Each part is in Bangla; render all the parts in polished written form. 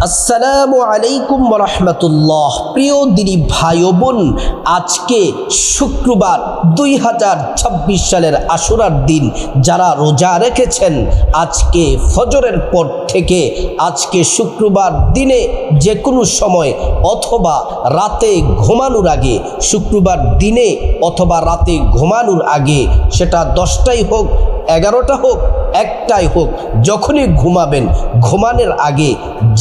আসসালামু আলাইকুম ওয়া রাহমাতুল্লাহ। প্রিয় দিনী ভাই ও বোন, আজকে শুক্রবার 2026 সালের আশুরার দিন। যারা রোজা রেখেছেন আজকে ফজরের পর থেকে আজকে শুক্রবার দিনে যে কোনো সময় অথবা রাতে ঘুমানোর আগে, শুক্রবার দিনে অথবা রাতে ঘুমানোর আগে, সেটা 10টাই হোক 11টা হোক 1টাই হোক, যখনই ঘুমাবেন ঘুমানোর আগে,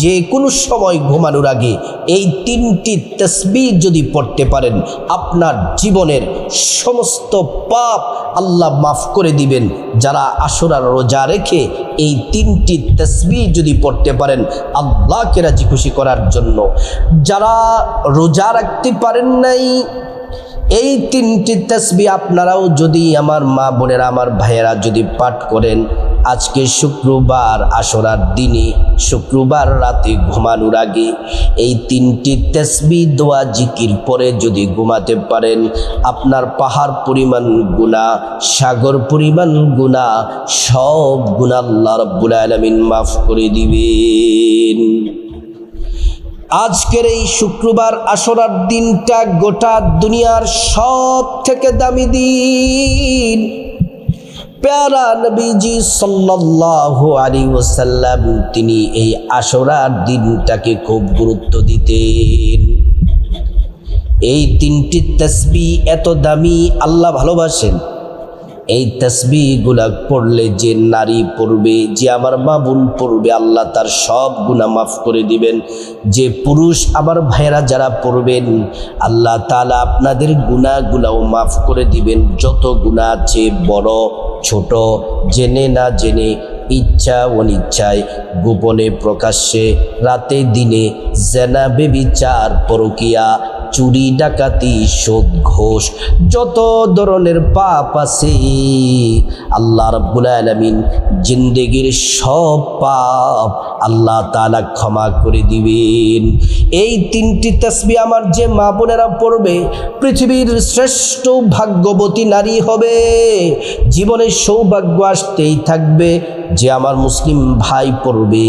যে কোনো সময় ঘুমানোর আগে এই 3টি তাসবিহ যদি পড়তে পারেন আপনার জীবনের সমস্ত পাপ আল্লাহ মাফ করে দিবেন। যারা আশুরার রোজা রেখে এই 3টি তাসবিহ যদি পড়তে পারেন আল্লাহকে রাজি খুশি করার জন্য, যারা রোজা রাখতে পারেন নাই এই 3টি তাসবিহ আপনারাও যদি, আমার মা বোনেরা আমার ভাইয়েরা যদি পাঠ করেন আজকে শুক্রবার আশুরার দিনে, শুক্রবার রাতে ঘুমানোর আগে এই 3টি তাসবিহ দোয়া জিকির পরে যদি ঘুমাতে পারেন আপনার পাহাড় পরিমাণ গুনাহ, সাগর পরিমাণ গুনাহ, সব গুনাহ আল্লাহ রাব্বুল আলামিন মাফ করে দিবেন। আজকের এই শুক্রবার আশুরার দিনটা গোটা দুনিয়ার সব থেকে দামি দিন। প্যারা নবীজি সাল্লাল্লাহু আলাইহি ওয়াসাল্লাম তিনি এই আশুরার দিনটাকে খুব গুরুত্ব দিতেন। এই 3টি তাসবিহ এত দামি, আল্লাহ ভালোবাসেন। এই তাসবিহগুলা পড়লে যে নারী পড়বে, যে আমার মা বোন পড়বে, আল্লাহ তার সব গুনাহ মাফ করে দিবেন। যে পুরুষ আমার ভাইয়েরা যারা পড়বেন আল্লাহ তাআলা আপনাদের গুনাহগুলাও মাফ করে দিবেন। যত গুনাহ আছে বড় ছোট, জেনে না জেনে, ইচ্ছা অনিচ্ছায়, গোপনে প্রকাশ্যে, রাতে দিনে, জেনা বেবিচার পরকিয়া, চুরি ডাকাতি সুদ ঘুষ, যত ধরনের পাপ আছে আল্লাহ রাব্বুল আলামিন জিন্দেগির সব পাপ আল্লাহ তাআলা ক্ষমা করে দিবেন। এই 3টি তাসবিহ আমার যে মা বোনেরা পড়বে পৃথিবীর শ্রেষ্ঠ ভাগ্যবতী নারী হবে। জীবনে সৌভাগ্য আসতেই থাকবে। যে আমার মুসলিম ভাই পড়বে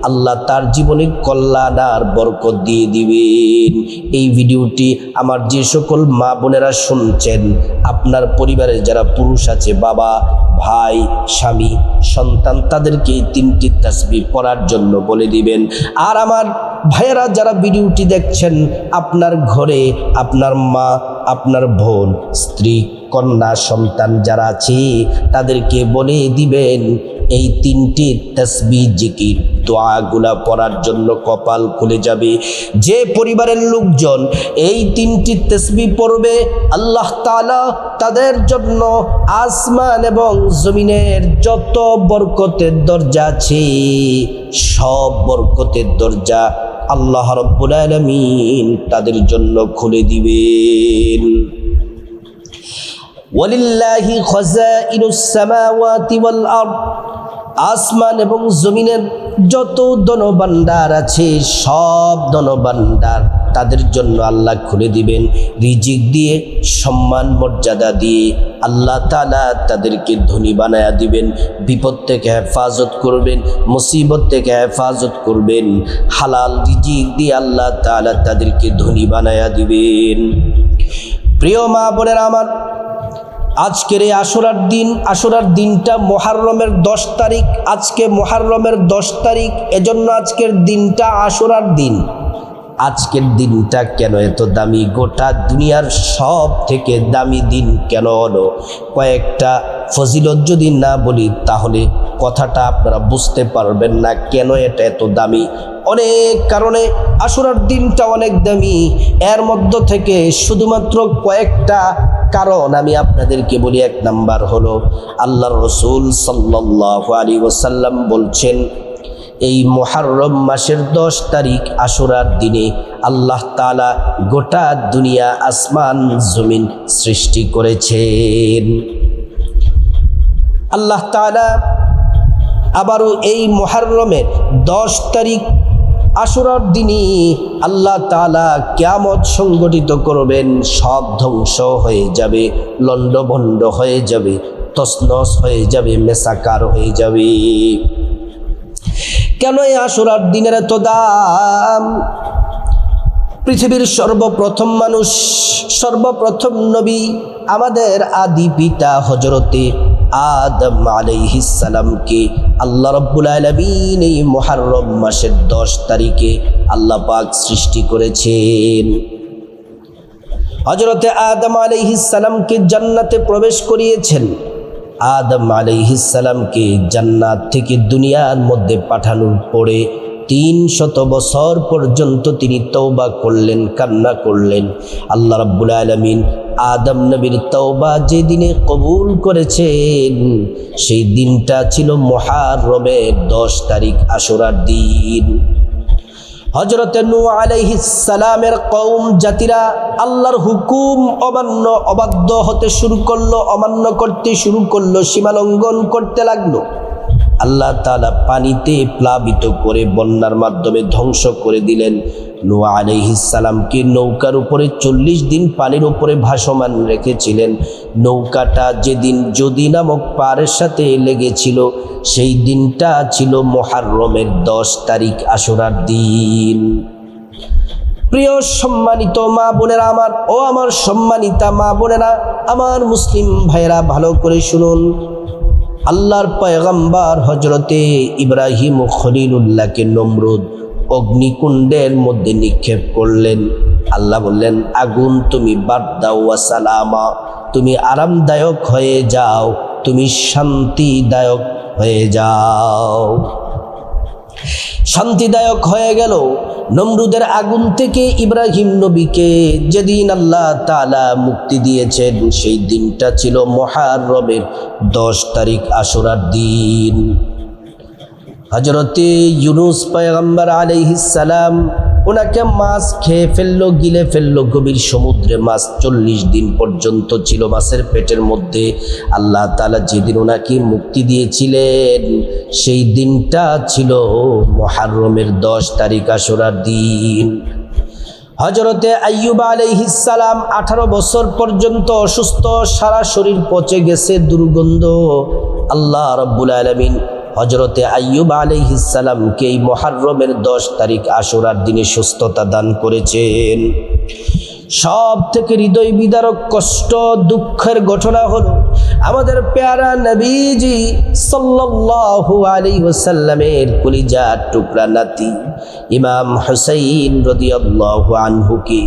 আল্লাহ তার জীবনে কল্যাণ আর বরকত দিয়ে দিবেন। এই ভিডিওটি আমার যে সকল মা বোনেরা শুনছেন, আপনার পরিবারে যারা পুরুষ আছে, বাবা, ভাই, স্বামী, সন্তান, তাদেরকে এই 3টি তাসবিহ পড়ার জন্য বলে দিবেন। আর আমার ভাইয়েরা যারা ভিডিওটি দেখছেন, আপনার ঘরে আপনার মা, আপনার বোন, স্ত্রী, কন্যা, সন্তান যারা আছে তাদেরকে বলে দিবেন এই 3টি তাসবিহ জিকির দোয়াগুলা পড়ার জন্য কপাল খুলে যাবে। যে পরিবারের লোকজন এই 3টি তাসবিহ পড়বে আল্লাহ তাআলা তাদের জন্য আসমান এবং জমিনের যত বরকতের দরজা আছে সব বরকতের দরজা আল্লাহ রাব্বুল আলামিন তাদের জন্য খুলে দিবেন। ওয়ালিল্লাহি খাযাইনুস সামাওয়াতি ওয়াল আরদ, আসমান এবং জমিনের যত ধনভাণ্ডার আছে সব ধনভাণ্ডার তাদের জন্য আল্লাহ খুলে দিবেন। রিজিক দিয়ে, সম্মান মর্যাদা দিয়ে আল্লাহ তাআলা তাদেরকে ধনী বানায়া দিবেন। বিপদ থেকে হেফাজত করবেন, মুসিবত থেকে হেফাজত করবেন। হালাল রিজিক দিয়ে আল্লাহ তাআলা তাদেরকে ধনী বানায়া দিবেন। প্রিয় মা বোনেরা আমার, আজকের এই আশুরার দিনটা মুহররমের 10 তারিখ। আজকে মুহররমের 10 তারিখ, এজন্য আজকের দিনটা আশুরার দিন। আজকের দিনটা কেন এত দামি? গোটা দুনিয়ার সব থেকে দামি দিন কেন হলো? কয়েকটা ফজিলত যদি না বলি তাহলে কথাটা আপনারা বুঝতে পারবেন না কেন এটা এত দামি। অনেক কারণে আশুরার দিনটা অনেক দামি। এর মধ্য থেকে শুধুমাত্র কয়েকটা কারণ আমি আপনাদেরকে বলি। 1 নাম্বার হলো আল্লাহর রাসূল সাল্লাল্লাহু আলাইহি ওয়াসাল্লাম বলছেন এই মুহররম মাসের 10 তারিখ আশুরার দিনে আল্লাহ তাআলা গোটা দুনিয়া আসমান জমিন সৃষ্টি করেছেন। আল্লাহ তাআলা আবারও এই মুহররমের 10 তারিখ আশুরার দিনে আল্লাহ তাআলা কিয়ামত সংগঠিত করবেন। সব ধ্বংস হয়ে যাবে, লণ্ডভণ্ড হয়ে যাবে, তছনছ হয়ে যাবে, মেসাকার হয়ে যাবে। কেন এই আশুরার দিনের এত দাম? পৃথিবীর সর্বপ্রথম মানুষ, সর্বপ্রথম নবী, আমাদের আদি পিতা হযরতে আদম আলাইহিস সালামকে আল্লাহ রাব্বুল আলামিন এই মুহররম মাসের 10 তারিখে আল্লাহ পাক সৃষ্টি করেছেন। হযরতে আদম আলাইহিস সালামকে জান্নাতে প্রবেশ করিয়েছেন। আদম আলাইহিস সালামকে জান্নাত থেকে দুনিয়ার মধ্যে পাঠানোর পরে 300 বছর পর্যন্ত তিনি তওবা করলেন, কান্না করলেন। আল্লাহ রাব্বুল আলামিন আদম নবীর তওবা যেদিনে কবুল করেছেন সেই দিনটা ছিল মুহররমের 10 তারিখ, আশুরার দিন। হযরতে নূহ আলাইহিস সালামের কওম জাতিরা আল্লাহর হুকুম অবাধ্য হতে শুরু করলো, অমান্য করতে শুরু করলো, সীমালঙ্ঘন করতে লাগলো। আল্লাহ তাআলা পানিতে প্লাবিত করে বন্যার মাধ্যমে ধ্বংস করে দিলেন। নূহ আলাইহিস সালামকে নৌকার উপরে 40 দিন পানির উপরে ভাসমান রেখেছিলেন। নৌকাটা যেদিন যদী নামক পাহাড়ের সাথে লেগেছিল সেই দিনটা ছিল মুহররমের 10 তারিখ, আশুরার দিন। প্রিয় সম্মানিত মা বোনেরা আমার, ও আমার সম্মানিতা মা বোনেরা, আমার মুসলিম ভাইয়েরা, ভালো করে শুনুন। আল্লাহর পয়গম্বর হযরতে ইব্রাহিম খলিলুল্লাহকে নমরুদ অগ্নিকুণ্ডের মধ্যে নিক্ষেপ করলেন। আল্লাহ বললেন, আগুন তুমি বাদ দাও ওয়া সালামা, তুমি আরামদায়ক হয়ে যাও, তুমি শান্তিদায়ক হয়ে যাও। শান্তিদায়ক হয়ে গেল। নমরুদের আগুন থেকে ইব্রাহিম নবীকে যেদিন আল্লাহ তাআলা মুক্তি দিয়েছেন সেই দিনটা ছিল মুহররমের 10 তারিখ, আশুরার দিন। হযরতে ইউনূস পয়গম্বর আলাইহিস সালাম, ওনাকে মাছ খেয়ে ফেললো, গিলে ফেললো গভীর সমুদ্রে। মাছ 40 দিন পর্যন্ত ছিল মাছের পেটের মধ্যে। আল্লাহ তাআলা যেদিন ওনাকে মুক্তি দিয়েছিলেন সেই দিনটা ছিল মুহররমের 10 তারিখ, আশুরার দিন। হযরতে আইয়ুব আলাইহিস সালাম 18 বছর পর্যন্ত অসুস্থ, সারা শরীর পচে গেছে, দুর্গন্ধ। আল্লাহ রাব্বুল আলামিন হযরতে আইয়ুব আলাইহিস সালামকে এই মুহররমের 10 তারিখ, আশুরার দিনে সুস্থতা দান করেছেন। সব থেকে হৃদয় বিদারক, কষ্ট, দুঃখের ঘটনা হলো আমাদের পেয়ারা নবীজি সাল্লাল্লাহু আলাইহি ওয়াসাল্লামের কলিজার টুকরা নাতি ইমাম হুসাইন রাদিয়াল্লাহু আনহুকে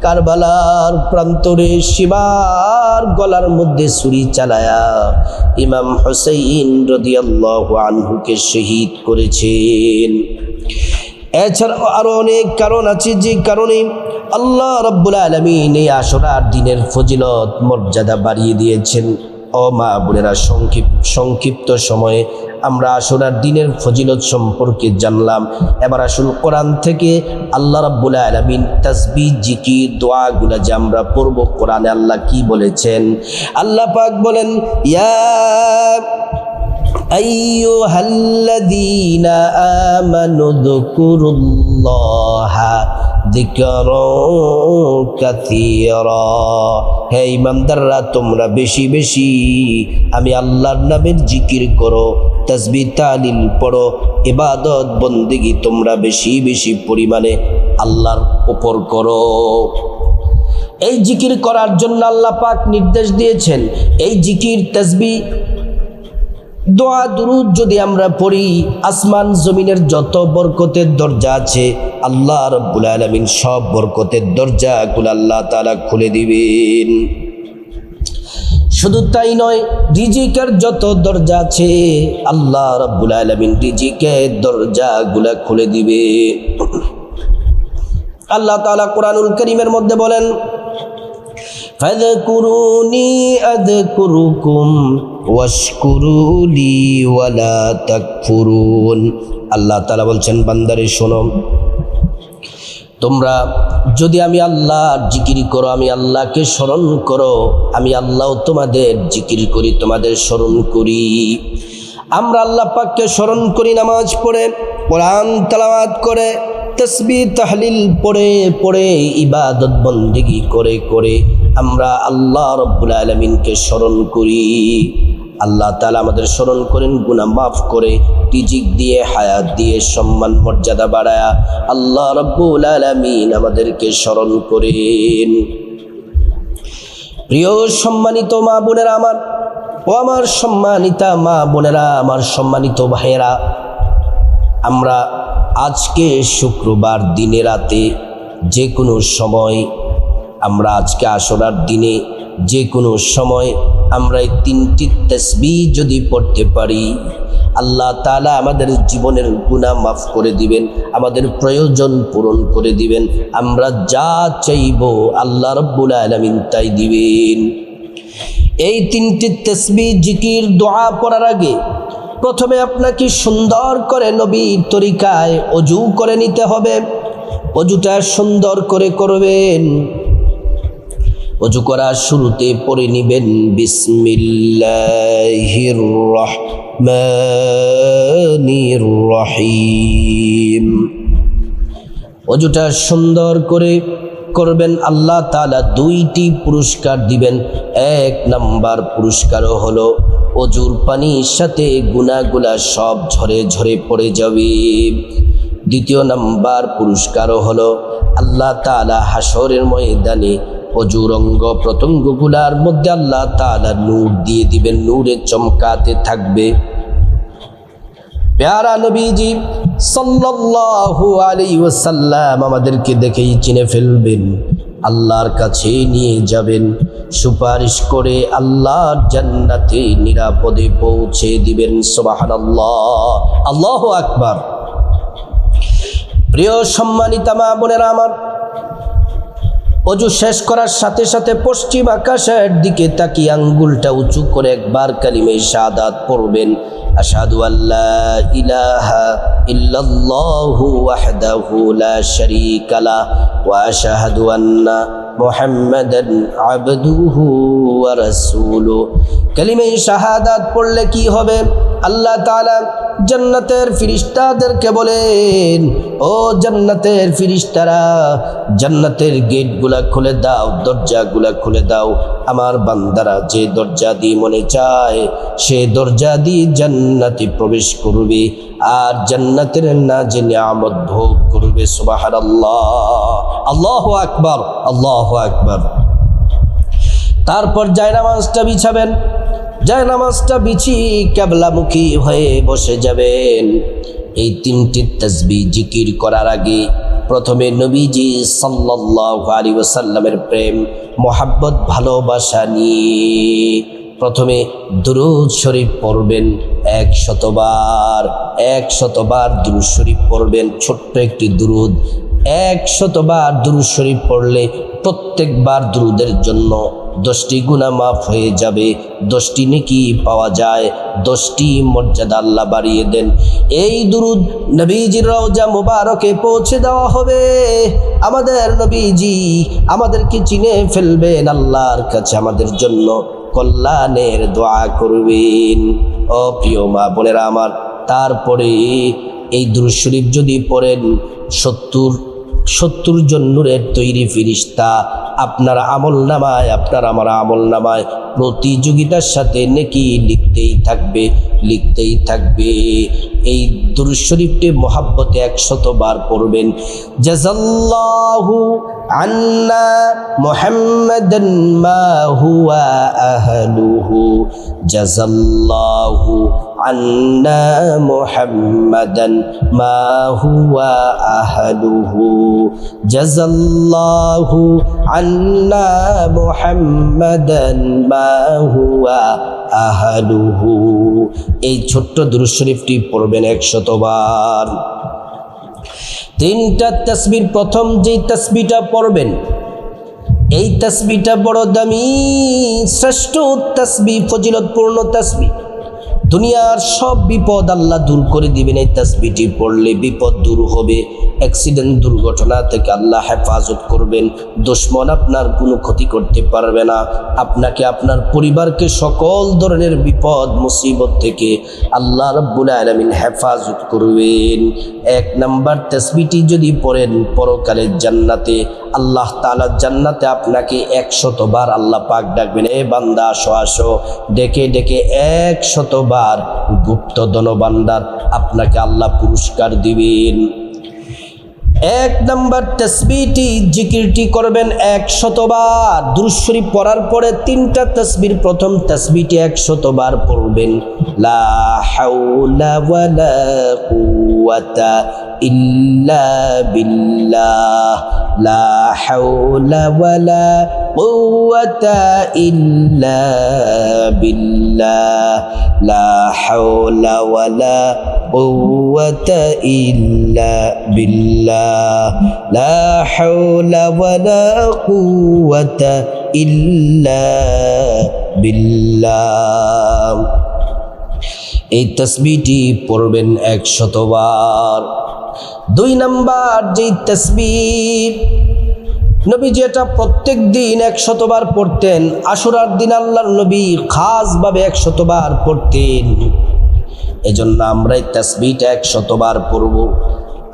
কারবালার প্রান্তরে সীমার গলার মধ্যে ছুরি চালায়া ইমাম হুসাইন রাদিয়াল্লাহু আনহুকে শহীদ করেছেন। এছাড়াও আরো অনেক কারণ আছে যে কারণে আল্লাহ রাব্বুল আলামিন এই আশুরার দিনের ফজিলত মর্যাদা বাড়িয়ে দিয়েছেন। ও মা বোনেরা, সংক্ষিপ্ত সময়ে আমরা আশুরার দিনের ফজিলত সম্পর্কে জানলাম। এবার আসুন কোরআন থেকে আল্লাহ রাব্বুল আলামিন তাসবিহ, জিকির, দোয়াগুলো যে আমরা পড়ব, কোরআনে আল্লাহ কি বলেছেন। আল্লাহ পাক বলেন, ইয়া আইয়ুহাল্লাযীনা আমানু যকুরুল্লাহা যিকরান কাসীরা, হে ঈমানদাররা, তোমরা বেশি বেশি আমি আল্লাহর নামের জিকির করো, তাসবিহ তাহলিল পড়ো, ইবাদত বন্দেগী তোমরা বেশি বেশি পরিমাণে আল্লাহর উপর করো। এই জিকির করার জন্য আল্লাহ পাক নির্দেশ দিয়েছেন। এই জিকির, তাসবিহ, দোয়া, দুরূদ যদি আমরা পড়ি, আসমান জমিনের যত বরকতের দরজা আছে আল্লাহ রাব্বুল আলামিন সব বরকতের দরজাগুলো আল্লাহ তাআলা খুলে দিবেন। শুধু তাই নয়, রিজিকের যত দরজা আছে আল্লাহ রাব্বুল আলামিন রিজিকের দরজাগুলো খুলে দিবে। আল্লাহ তাআলা কুরআনুল কারীমের মধ্যে বলেন, ফাযকুরুনি আযকুরুকুম ওয়াশকুরুলি ওয়ালা তাকফুরুন। আল্লাহ তাআলা বলছেন, বান্দারে শোনো, তোমরা যদি আমি আল্লাহর জিকির করো, আমি আল্লাহকে স্মরণ করো, আমি আল্লাহও তোমাদের জিকির করি, তোমাদের স্মরণ করি। আমরা আল্লাহ পাককে স্মরণ করি নামাজ পড়ে, কোরআন তেলাওয়াত করে, তাসবিহ তাহলিল পড়ে পড়ে, ইবাদত বন্দেগী করে করে আমরা আল্লাহ রাব্বুল আলামিনকে স্মরণ করি। আল্লাহ তাআলা আমাদের স্মরণ করেন, গুনাহ মাফ করে, রিজিক দিয়ে, হায়াত দিয়ে, সম্মান মর্যাদা বাড়ায়া আল্লাহ রাব্বুল আলামিন আমাদেরকে স্মরণ করেন। প্রিয় সম্মানিত মা বোনেরা আমার, ও আমার সম্মানিতা মা বোনেরা, আমার সম্মানিত ভাইয়েরা, আমরা আজকে শুক্রবার দিনে রাতে যে কোনো সময়, আমরা আজকে আশুরার দিনে যে কোনো সময় আমরা এই 3টি তাসবিহ যদি পড়তে পারি, আল্লাহ তাআলা আমাদের জীবনের গুনাহ মাফ করে দিবেন, আমাদের প্রয়োজন পূরণ করে দিবেন। আমরা যা চাইব আল্লাহ রাব্বুল আলামিন তাই দিবেন। এই 3টি তাসবিহ, জিকির, দোয়া পড়ার আগে প্রথমে আপনাকে সুন্দর করে নবীর তরিকায় ওযু করে নিতে হবে। ওযুটা সুন্দর করে করবেন। ওযু করার শুরুতে পড়ে নেবেন বিসমিল্লাহির রহমানির রহিম। ওযুটা সুন্দর করে করবেন। আল্লাহ তাআলা 2টি পুরস্কার দিবেন। 1 নাম্বার পুরস্কার হলো ওযুর পানির সাথে গুনাহগুলা সব ঝরে ঝরে পড়ে যাবে। 2 নাম্বার পুরস্কার হলো আল্লাহ তাআলা হাসরের ময়দানে ওযুর অঙ্গ প্রত্যঙ্গগুলার মধ্যে আল্লাহ তাআলা নূর দিয়ে দিবেন, নূরে চমকাতে থাকবে। প্যারা নবীজি সাল্লাল্লাহু আলাইহি ওয়াসাল্লাম আমাদেরকে দেখেই চিনে ফেলবেন, আল্লাহর কাছে নিয়ে যাবেন, সুপারিশ করে আল্লাহর জান্নাতে নিরাপদে পৌঁছে দিবেন। সুবহানাল্লাহ, আল্লাহু আকবার। প্রিয় সম্মানিতা মা বোনেরা আমার, ওযু শেষ করার সাথে সাথে পশ্চিম আকাশের দিকে তাকিয়ে আঙ্গুলটা উঁচু করে একবার কালিমে শাহাদাত পড়বেন। আশহাদু আল্লা ইলাহা ইল্লাল্লাহু ওয়াহদাহু লা শারীকা লাহু ওয়া আশহাদু আন্না মুহাম্মাদান আবদুহু ওয়া রাসূলুহু। কালিমে শাহাদাত পড়লে কি হবে? আল্লাহ তাআলা জান্নাতের ফেরেশতাদেরকে বলেন, ও জান্নাতের ফেরেশতারা, জান্নাতের গেটগুলা খুলে দাও, দরজাগুলা খুলে দাও। আমার বান্দারা যে দরজা দিয়ে মনে চায় সে দরজা দিয়ে জান্নাতে প্রবেশ করবে আর জান্নাতের নাজ নিয়ামত ভোগ করবে। সুবহানাল্লাহ, আল্লাহু আকবার, আল্লাহু আকবার। তারপর জায়নামাজটা বিছাবেন। জায়নামাজটা বিছিয়ে কিবলামুখী হয়ে বসে যাবেন। এই 3টি তাসবিহ জিকির করার আগে প্রথমে নবীজি সাল্লাল্লাহু আলাইহি ওয়াসাল্লামের প্রেম, মোহাব্বত, ভালোবাসা নিয়ে প্রথমে দুরূদ শরীফ পড়বেন 100 বার। 100 বার দুরূদ শরীফ পড়বেন। ছোট্ট একটি দুরূদ। 100 বার দুরূদ শরীফ পড়লে প্রত্যেকবার দুরূদের জন্য 10টি গুনাহ মাফ হয়ে যাবে, 10টি নেকি পাওয়া যায়, 10টি মর্যাদা আল্লাহ বাড়িয়ে দেন। এই দুরূদ নবীজির রওজা মুবারকে পৌঁছে দেওয়া হবে। আমাদের নবীজি আমাদেরকে চিনে ফেলবেন, আল্লাহর কাছে আমাদের জন্য কল্যাণের দোয়া করবেন। ও প্রিয় মা বোনেরা আমার, তারপরে এই দুরূদ শরীফ যদি পড়েন 70 জন নূরের তৈরি ফেরেশতা আপনার আমলনামায়, আপনার আমার আমলনামায় প্রতিযোগিতার সাথে নেকি লিখতেই থাকবে, লিখতেই থাকবে। এই দুরূদ শরীফটি মহব্বতে 100 বার পড়বেন। জাযাল্লাহু আন্না মুহাম্মাদান মা হুয়া আহলুহু, জাযাল্লাহু আন্না মুহাম্মাদান মা হুয়া আহলুহু, জাযাল্লাহু আন্না মুহাম্মাদান মা হুয়া আহলুহু। এই ছোট্ট দুরূদ শরীফটি পড়বেন 100 বার। 3টা তাসবিহ, প্রথম যে তাসবিহটা পড়বেন এই তাসবিহটা বড় দামি, শ্রেষ্ঠ তাসবিহ, ফজিলতপূর্ণ তাসবিহ। দুনিয়ার সব বিপদ আল্লাহ দূর করে দিবেন। এই তাসবিহটি পড়লে বিপদ দূর হবে, অ্যাক্সিডেন্ট, দুর্ঘটনা থেকে আল্লাহ হেফাজত করবেন। দুশমন আপনার কোনো ক্ষতি করতে পারবে না। আপনাকে, আপনার পরিবারকে সকল ধরনের বিপদ মুসিবত থেকে আল্লাহ রাব্বুল আলামিন হেফাজত করবেন। 1 নাম্বার তাসবিহটি যদি পড়েন, পরকালে জান্নাতে আল্লাহ তাআলা জান্নাতে আপনাকে 100 বার আল্লাহ পাক ডাকবেন, এ বান্দা আসো আসো, ডেকে ডেকে 100 বার গুপ্ত ধনভাণ্ডার আপনাকে আল্লাহ পুরস্কার দিবেন। 1 নম্বর তাসবিহটি জিকিরটি করবেন 100 বার। দুরূদ শরীফ পড়ার পরে 3টা তাসবির প্রথম তাসবিহটি 100 বার পড়বেন। লা হাওলা ওয়ালা কুওয়াতা ইল্লা বিল্লাহ, লা হাওলা ওয়ালা কুওয়াতা ইল্লা বিল্লাহ, লা হাওলা ওয়ালা কুওয়াতা ইল্লা বিল্লাহ, লা হাওলা ওয়ালা কুওয়াতা ইল্লা বিল্লাহ। এই তাসবিহটি পড়বেন 100 বার। 2 নম্বর যে তাসবিহ নবী যেটা প্রত্যেক দিন 100 বার পড়তেন, আশুরার দিন আল্লাহর নবী খাসভাবে 100 বার পড়তেন। এজন্য আমরা এই তাসবিহটা 100 বার পড়ব।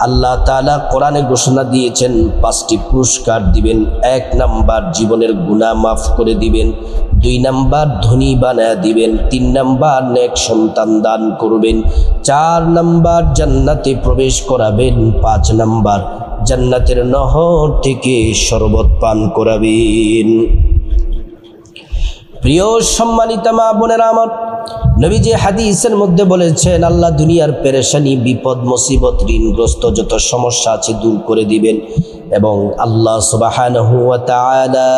আল্লাহ তাআলা কোরআনে ঘোষণা দিয়েছেন 5টি পুরস্কার দিবেন। 1 নাম্বার জীবনের গুনাহ মাফ করে দিবেন, 2 নাম্বার ধনী বানায় দিবেন, 3 নাম্বার নেক সন্তান দান করবেন, 4 নাম্বার জান্নাতে প্রবেশ করাবেন, 5 নাম্বার জান্নাতের নহর থেকে শরবত পান করাবেন। প্রিয় সম্মানিত মা বোনেরা আমার, নবী যে হাদিসের মধ্যে বলেছেন আল্লাহ দুনিয়ার পেরেশানি, বিপদ, মুসিবত, ঋণগ্রস্ত যত সমস্যা আছে দূর করে দিবেন এবং আল্লাহ সুবহানাহু ওয়া তাআলা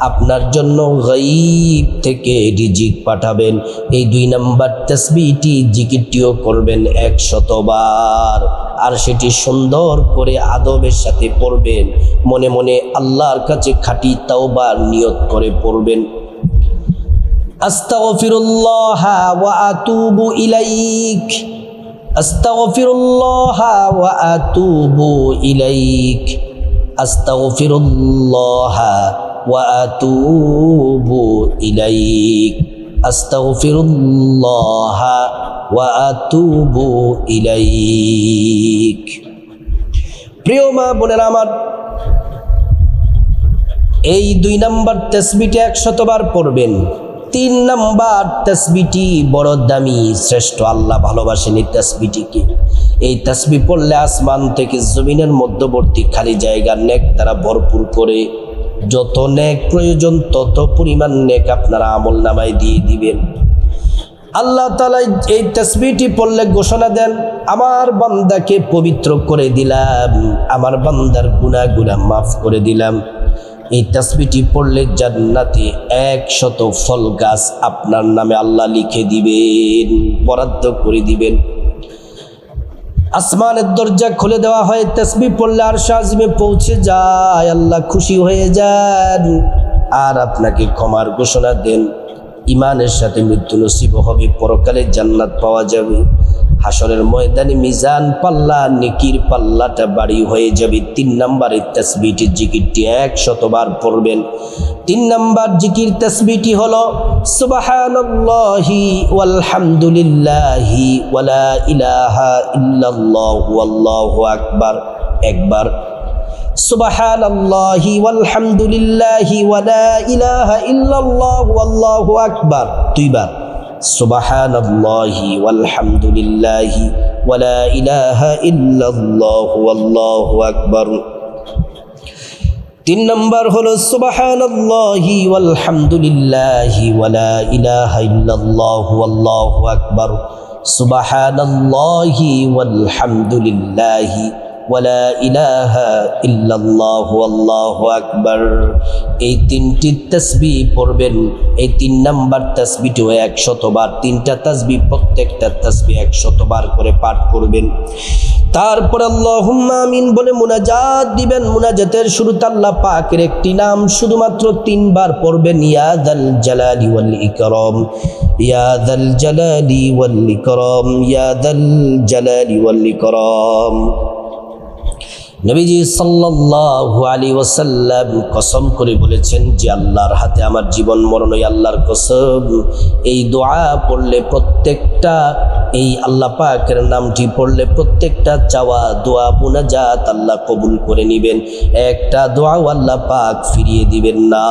আপনার জন্য গায়ব থেকে রিজিক পাঠাবেন। এই 2 নম্বর তাসবিহটি জিকিরটিও করবেন 100 বার, আর সেটি সুন্দর করে আদবের সাথে পড়বেন। মনে মনে আল্লাহর কাছে খাঁটি তাওবার নিয়ত করে পড়বেন। আস্তাগফিরুল্লাহ ওয়া আতুবু ইলাইক, আস্তাগফিরুল্লাহ ওয়া আতুবু ইলাইক, আস্তাগফিরুল্লাহ ওয়া আতুবু ইলাইক, আস্তাগফিরুল্লাহ ওয়া আতুবু ইলাইক। প্রিয় মা বোনেরা আমার, এই 2 নম্বর তাসবিহটি 100 বার পড়বেন। 3 নম্বর তাসবিহটি বড় দামি, শ্রেষ্ঠ, আল্লাহ ভালোবাসেন এই তাসবিহটিকে। এই তাসবিহ পড়লে আসমান থেকে জমিনের মধ্যবর্তী খালি জায়গা নেক দ্বারা ভরপুর করে যত নেক প্রয়োজন তত পরিমাণ নেক আপনারা আমল নামায় দিয়ে দিবেন। আল্লাহ তাআলা এই তাসবিহটি পড়লে ঘোষণা দেন, আমার বান্দাকে পবিত্র করে দিলাম, আমার বান্দার গুনাহগুলো মাফ করে দিলাম। এই তাসবিহটি পড়লে জান্নাতে 100 ফল গাছ আপনার নামে আল্লাহ লিখে দিবেন, বরাদ্দ করে দিবেন। আসমানের দরজা খুলে দেওয়া হয়, তাসবিহ পড়লে আরশ আজিমে পৌঁছে যায়, আল্লাহ খুশি হয়ে যান আর আপনাকে ক্ষমার ঘোষণা দেন। ইমানের সাথে মৃত্যু নসিব হবে, পরকালে জান্নাত পাওয়া যাবে। হাসরের ময়দানে মিজান পাল্লা, নেকির পাল্লাটা বাড়ি হয়ে যাবে। 3 নম্বরের তাসবিহটির জিকিরটি 100 বার পড়বেন। 3 নম্বর জিকির তাসবিহটি হলো সুবহানাল্লাহি ওয়ালহামদুলিল্লাহি ওয়ালা ইলাহা ইল্লাল্লাহু আল্লাহু আকবার একবার, সুবহানাল্লাহি ওয়ালহামদুলিল্লাহি ওয়ালা ইলাহা ইল্লাল্লাহু আল্লাহু আকবার 2 বার, সুবহানাল্লাহি ওয়ালহামদুলিল্লাহি ওয়ালা ইলাহা ইল্লাল্লাহু আল্লাহু আকবার। 3 নম্বর হলো সুবহানাল্লাহি ওয়ালহামদুলিল্লাহি ওয়ালা ইলাহা ইল্লাল্লাহু আল্লাহু আকবার, সুবহানাল্লাহি ওয়ালহামদুলিল্লাহি ওয়ালা ইলাহা ইল্লাল্লাহু আল্লাহু আকবার। এই 3টি তাসবিহ পড়বেন। এই 3 নাম্বার তাসবিহটিও 100 বার, 3টা তাসবিহ, প্রত্যেকটা তাসবিহ 100 বার করে পাঠ করবেন। তারপর আল্লাহুম্মা আমিন বলে মুনাজাত দিবেন। মুনাজাতের শুরুতে আল্লাহ পাকের একটি নাম শুধুমাত্র 3 বার পড়বেন, ইয়া যাল জালালি ওয়াল ইকরাম, ইয়া যাল জালালি ওয়াল ইকরাম, ইয়া যাল জালালি ওয়াল ইকরাম। নবীজি সাল্লাল্লাহু আলাইহি ওয়াসাল্লাম কসম করে বলেছেন যে আল্লাহর হাতে আমার জীবন মরণ, ওই আল্লাহর কসম, এই দোয়া পড়লে প্রত্যেকটা, এই আল্লাহ পাকের নামটি পড়লে প্রত্যেকটা চাওয়া দোয়া মুনাজাত আল্লাহ কবুল করে নেবেন, একটা দোয়াও আল্লাহ পাক ফিরিয়ে দিবেন না।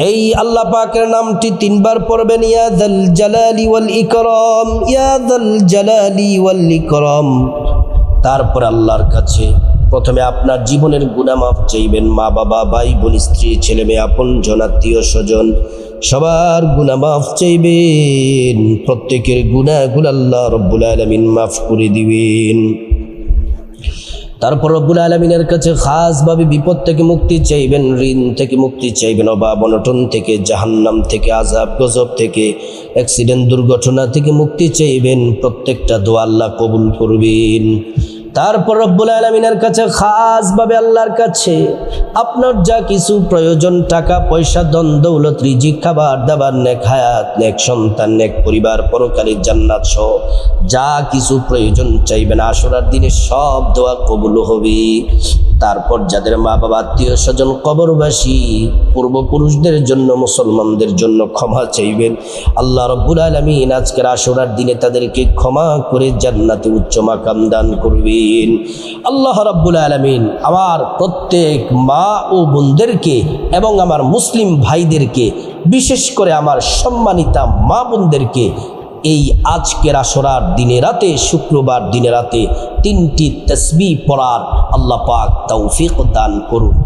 এই আল্লাহ পাকের নামটি 3 বার পড়বেন, ইয়া যাল জালালি ওয়াল ইকরাম, ইয়া যাল জালালি ওয়াল ইকরাম। তারপর আল্লাহর কাছে প্রথমে আপনার জীবনের গুনাহ মাফ চাইবেন, মা বাবা ভাই বোন স্ত্রী ছেলে মেয়ে আপন জন আত্মীয় স্বজন সবার গুনাহ মাফ চাইবেন, প্রত্যেকের গুনাহগুলো আল্লাহ রব্বুল আলামিন মাফ করে দিবেন। তারপর রব্বুল আলামিনের কাছে খাসভাবে বিপদ থেকে মুক্তি চাইবেন, ঋণ থেকে মুক্তি চাইবেন, অভাব অনটন থেকে, জাহান্নাম থেকে, আযাব গজব থেকে, অ্যাক্সিডেন্ট দুর্ঘটনা থেকে মুক্তি চাইবেন, প্রত্যেকটা দোয়া আল্লাহ কবুল করবেন। তারপর রব্বুল আলামিনের কাছে খাসভাবে আল্লাহর কাছে আপনার যা কিছু প্রয়োজন, টাকা পয়সা ধন দৌলত রিজিক খাবার দাবার নেক হায়াত নেক সন্তান নেক পরিবার পরকালের জান্নাত সহ যা কিছু প্রয়োজন চাইবেন আশুরার দিনে সব দোয়া কবুল হবে। তারপর যাদের মা বাবা আত্মীয় স্বজন কবরবাসী পূর্বপুরুষদের জন্য মুসলমানদের জন্য ক্ষমা চাইবেন, আল্লাহ রব্বুল আলামিন আজকের আশুরার দিনে তাদেরকে ক্ষমা করে জান্নাতে উচ্চ মাকাম দান করবেন। আল্লাহ রব্বুল আলামিন আমার প্রত্যেক মা ও বোনদেরকে এবং আমার মুসলিম ভাইদেরকে, বিশেষ করে আমার সম্মানিতা মা বোনদেরকে এই আজকের আশুরার দিনে রাতে, শুক্রবার দিনে রাতে 3টি তাসবিহ পড়ার আল্লাহ পাক তৌফিক দান করুন।